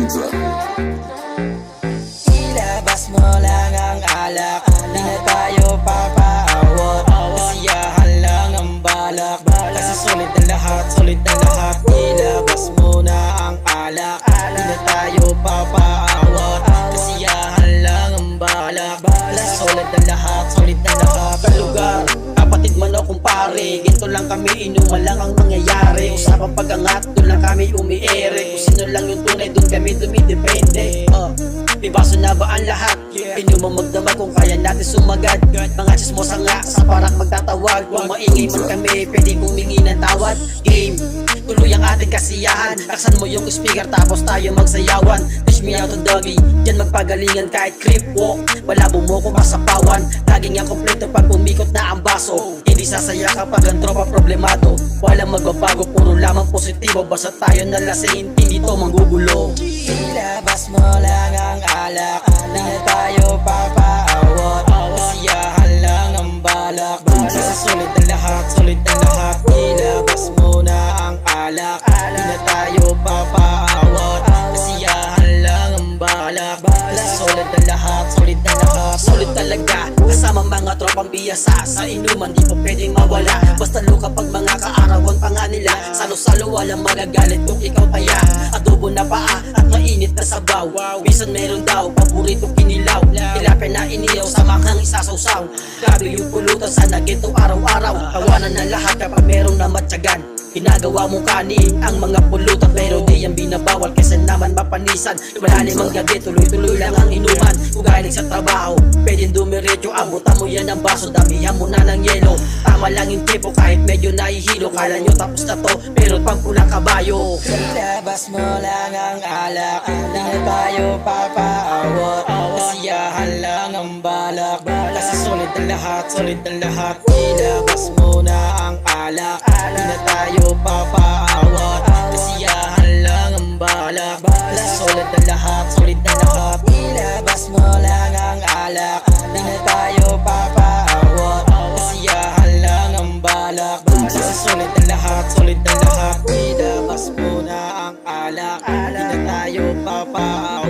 hands up. Ilabas mo lang ang alak, di na tayo papaawat. Kasiyahan lang ang balak, kasi sulit na lahat, sulit na lahat. Ilabas mo na ang alak, di na tayo papaawat. Kasiyahan lang ang balak, kasi sulit na lahat, sulit na lahat. Kalugar, kapatid man o kumpare, ginto lang kami, inuman lang ang mangyayari. Usapang pag-angat, doon lang kami umiere. Kung sino lang yung tunay, doon kami dumidepende. May baso na ba ang lahat? Inuman magdamag kung kaya natin sumagad. Mga chismosa nga sa parang magtatawag. Kung maingay man kami, pwede humingi ng tawad. Game, tuloy ang ating kasiyahan. Laksan mo yung speaker tapos tayo magsayawan. Push me out to doggy, dyan magpagalingan kahit creep walk. Malabo mo kung masapawan. Laging ang kompleto pag umikot na ang baso. Hindi sasaya kapag ang tropa problemado. Walang magbabago, puro lamang positibo. Basta tayo nalasing, hindi to manggugulo. Ilabas mo lang ang alak, di na tayo papaawat. Kasiyahan lang ang balak, kasi sulit na lahat, sulit na lahat. Ilabas mo na ang alak, di na tayo papaawat. Kasiyahan lang ang balak, kasi sulit na lahat, sulit na lahat. Sulit talaga, kasama mga tropang biyasa. Sa inuman di po pwedeng mawala. Basta luka pag mga kaarawan pa nga nila. Salo-salo walang magagalit kung ikaw taya. Adobo na paa at mainit na sabaw. Bisan meron daw, paborito kinilaw. Tilapia na iniyaw, samanghang isasawsaw. Grabe yung pulutan sa nagito araw-araw. Tawanan na lahat kapag meron na matyagan. Ginagawa mong kanin ang mga pulutan, pero di yan binabawal kasi naman mapanisan. Malalim ang gabi, tuloy-tuloy lang ang inuman. Kung galing sa trabaho, pwedeng dumiretso. Abutan mo yan ang baso, damihan mo na ng yelo. Tama lang yung tipo kahit medyo nahihilo. Kala nyo tapos na to, pero pang pulang kabayo. Ilabas mo lang ang alak, di na tayo papaawat. Kasiyahan lang ang balak, kasi sulit na lahat, sulit na lahat. Ilabas mo na ang alak, di na tayo papaawat. Kasiyahan lang ang balak, kasi sulit na lahat, sulit na lahat. Ilabas mo lang ang alak, di na tayo papaawat. Kasiyahan lang ang balak, kasi sulit na lahat, sulit na lahat. Ilabas mo na ang alak, di na tayo papaawat.